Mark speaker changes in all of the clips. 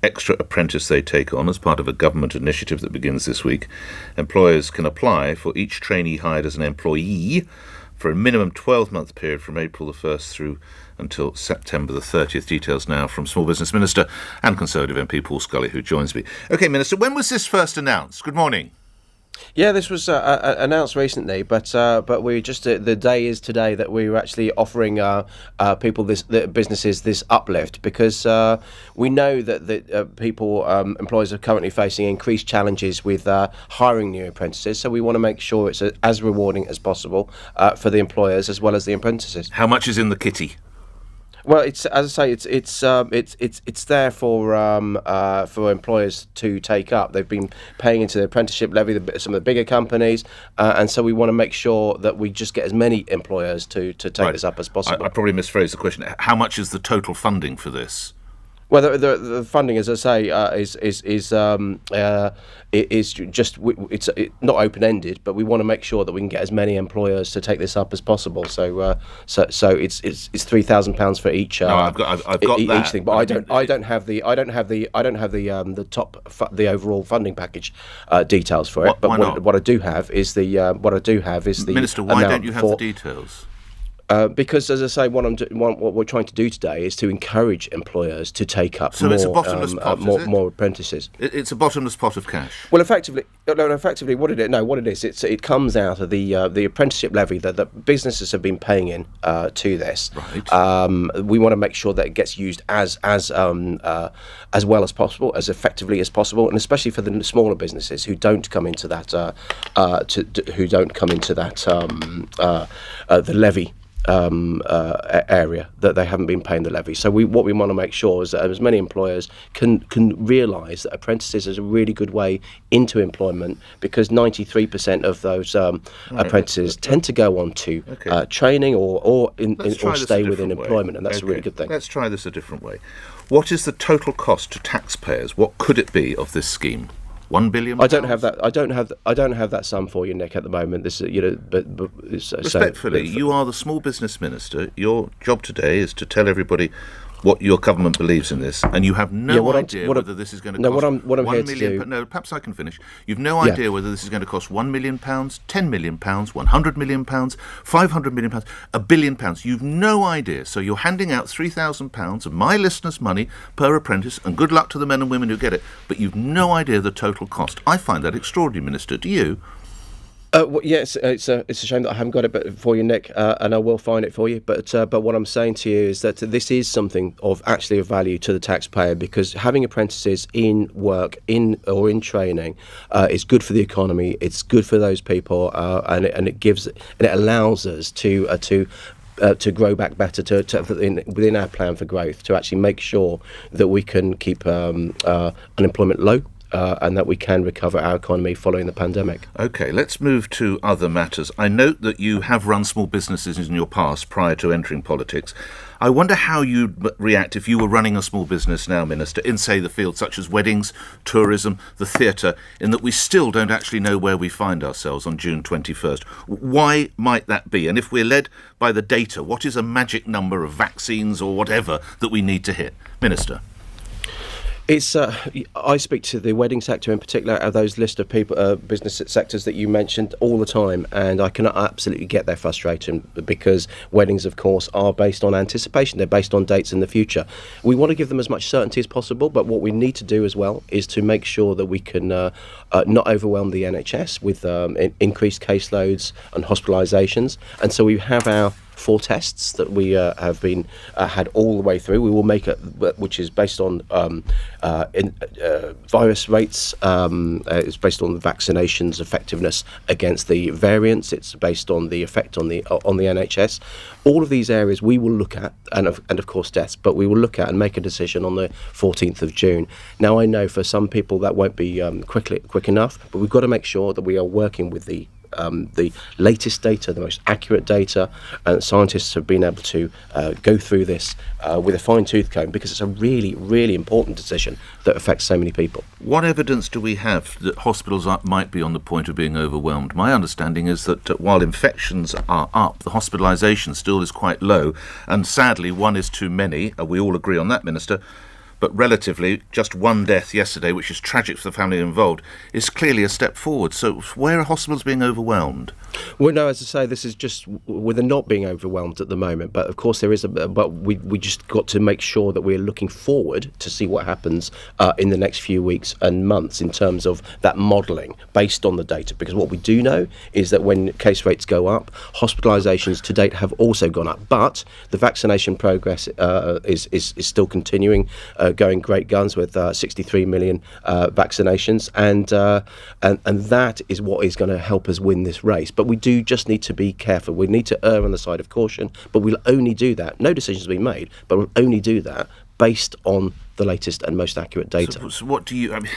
Speaker 1: extra apprentice they take on as part of a government initiative that begins this week. Employers can apply for each trainee hired as an employee for a minimum 12-month period from April the 1st through until September the 30th. Details now from Small Business Minister and Conservative MP Paul Scully, who joins me. OK, Minister, when was this first announced? Good morning.
Speaker 2: Yeah, this was announced recently, but we just the day is today that we were actually offering people the businesses this uplift, because we know that employers are currently facing increased challenges with hiring new apprentices. So we want to make sure it's as rewarding as possible for the employers as well as the apprentices.
Speaker 1: How much is in the kitty?
Speaker 2: Well, it's, as I say, it's there for employers to take up. They've been paying into the apprenticeship levy, some of the bigger companies, and so we want to make sure that we just get as many employers to take this up as possible.
Speaker 1: I probably misphrased the question. How much is the total funding for this?
Speaker 2: Well, the funding, as I say, is just it's not open-ended, but we want to make sure that we can get as many employers to take this up as possible. So it's £3,000 for each.
Speaker 1: No, I've got
Speaker 2: each
Speaker 1: that
Speaker 2: thing, but I don't have the overall funding package details for it. But what I do have is the
Speaker 1: Minister, why don't you have the details?
Speaker 2: Because, as I say, what we're trying to do today is to encourage employers to take up more apprentices.
Speaker 1: It's a bottomless pot of cash.
Speaker 2: Well, effectively, what it is, it comes out of the apprenticeship levy that businesses have been paying in to this.
Speaker 1: Right.
Speaker 2: We want to make sure that it gets used as well as possible, as effectively as possible, and especially for the smaller businesses who don't come into that the levy area, that they haven't been paying the levy. So what we want to make sure is that as many employers can realise that apprentices is a really good way into employment, because 93% of those apprentices tend to go on to training or stay within employment, and that's a really good thing.
Speaker 1: Let's try this a different way. What is the total cost to taxpayers? What could it be of this scheme? £1 billion?
Speaker 2: I don't have that sum for you, Nick, at the moment. This, but
Speaker 1: respectfully, you are the Small Business Minister. Your job today is to tell everybody what your government believes in this, and you have no idea whether this is going to cost £1 million. No, perhaps I can finish. You've no idea whether this is going to cost £1 million, £10 million, £100 million, £500 million, £1 billion. You've no idea. So you're handing out £3,000 of my listeners' money per apprentice, and good luck to the men and women who get it. But you've no idea the total cost. I find that extraordinary, Minister. Do you?
Speaker 2: Yes, it's a shame that I haven't got it for you, Nick, and I will find it for you. But what I'm saying to you is that this is something of value to the taxpayer, because having apprentices in work, in training, is good for the economy. It's good for those people, and it allows us to grow back better within our plan for growth, to actually make sure that we can keep unemployment low. And that we can recover our economy following the pandemic.
Speaker 1: OK, let's move to other matters. I note that you have run small businesses in your past prior to entering politics. I wonder how you'd react if you were running a small business now, Minister, in, say, the fields such as weddings, tourism, the theatre, in that we still don't actually know where we find ourselves on June 21st. Why might that be? And if we're led by the data, what is a magic number of vaccines or whatever that we need to hit? Minister.
Speaker 2: I speak to the wedding sector in particular, of those list of people, business sectors that you mentioned, all the time, and I can absolutely get their frustration, because weddings, of course, are based on anticipation. They're based on dates in the future. We want to give them as much certainty as possible, but what we need to do as well is to make sure that we can not overwhelm the NHS with increased caseloads and hospitalisations, and so we have our 4 tests that we have been had all the way through. We will make it, which is based on virus rates. It's based on the vaccination's effectiveness against the variants. It's based on the effect on the NHS. All of these areas we will look at, and of course deaths, but we will look at and make a decision on the 14th of June. Now, I know for some people that won't be quick enough, but we've got to make sure that we are working with the latest data, the most accurate data, and scientists have been able to go through this with a fine-tooth comb, because it's a really, really important decision that affects so many people.
Speaker 1: What evidence do we have that hospitals might be on the point of being overwhelmed? My understanding is that while infections are up, the hospitalisation still is quite low, and sadly one is too many. We all agree on that, Minister. but relatively, just one death yesterday, which is tragic for the family involved, is clearly a step forward. So where are hospitals being overwhelmed?
Speaker 2: Well, no, as I say, this is just they're not being overwhelmed at the moment. But of course, there is but we just got to make sure that we're looking forward to see what happens in the next few weeks and months in terms of that modelling based on the data. Because what we do know is that when case rates go up, hospitalisations to date have also gone up. But the vaccination progress is still continuing, going great guns with 63 million vaccinations, and that is what is going to help us win this race. But we do just need to be careful. We need to err on the side of caution, but we'll only do that. No decisions have been made, but we'll only do that based on the latest and most accurate data.
Speaker 1: So what do you... I mean,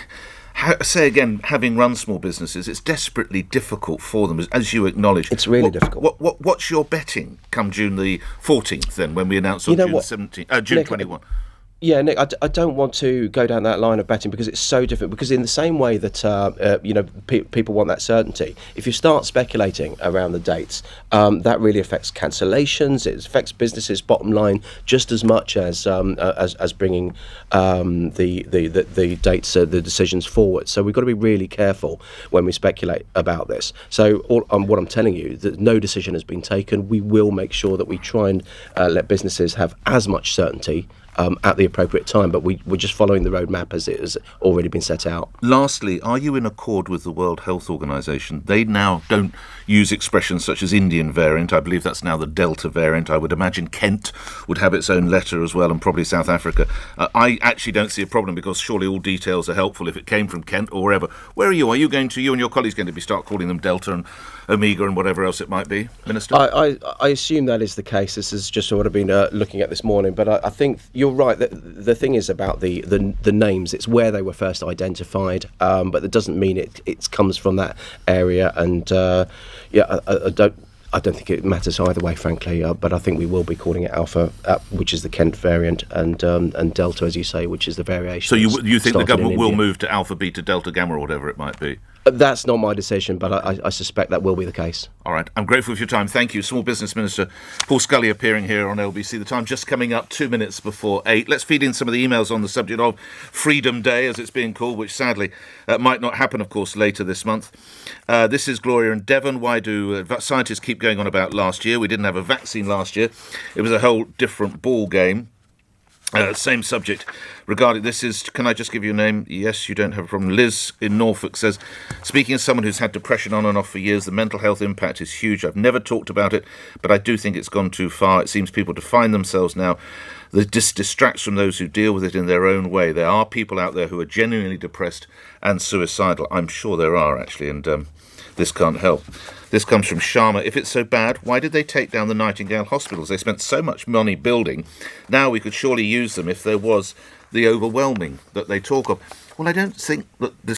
Speaker 1: say again, having run small businesses, it's desperately difficult for them, as you acknowledge.
Speaker 2: It's really difficult.
Speaker 1: What's your betting come June the 14th then, when we announce on June the 17th, June 21?
Speaker 2: Yeah, Nick, I don't want to go down that line of betting because it's so different. Because in the same way that people want that certainty, if you start speculating around the dates, that really affects cancellations. It affects businesses' bottom line just as much as bringing the dates, the decisions forward. So we've got to be really careful when we speculate about this. So what I'm telling you, that no decision has been taken. We will make sure that we try and let businesses have as much certainty at the appropriate time, but we're just following the roadmap as it has already been set out.
Speaker 1: Lastly, are you in accord with the World Health Organization? They now don't use expressions such as Indian variant. I believe that's now the Delta variant. I would imagine Kent would have its own letter as well, and probably South Africa. I actually don't see a problem, because surely all details are helpful if it came from Kent or wherever. Where are you? Are you and your colleagues going to start calling them Delta and Omega and whatever else it might be, Minister?
Speaker 2: I assume that is the case. This is just what I've been looking at this morning, but I think you're right. The thing is about the names. It's where they were first identified, but that doesn't mean it comes from that area. And I don't think it matters either way, frankly. But I think we will be calling it Alpha, which is the Kent variant, and Delta, as you say, which is the variation.
Speaker 1: So you think the government will move to Alpha, Beta, Delta, Gamma, or whatever it might be?
Speaker 2: That's not my decision, but I suspect that will be the case.
Speaker 1: All right. I'm grateful for your time. Thank you. Small Business Minister Paul Scully appearing here on LBC. The time just coming up 2 minutes before 8. Let's feed in some of the emails on the subject of Freedom Day, as it's being called, which sadly might not happen, of course, later this month. This is Gloria and Devon. Why do scientists keep going on about last year? We didn't have a vaccine last year. It was a whole different ball game. Same subject regarding this is, can I just give you a name? Yes, you don't have a problem. Liz in Norfolk says, speaking as someone who's had depression on and off for years, the mental health impact is huge. I've never talked about it, but I do think it's gone too far. It seems people define themselves now. This distracts from those who deal with it in their own way. There are people out there who are genuinely depressed and suicidal. I'm sure there are, actually, and this can't help. This comes from Sharma. If it's so bad, why did they take down the Nightingale hospitals? They spent so much money building. Now we could surely use them if there was the overwhelming that they talk of. Well, I don't think that this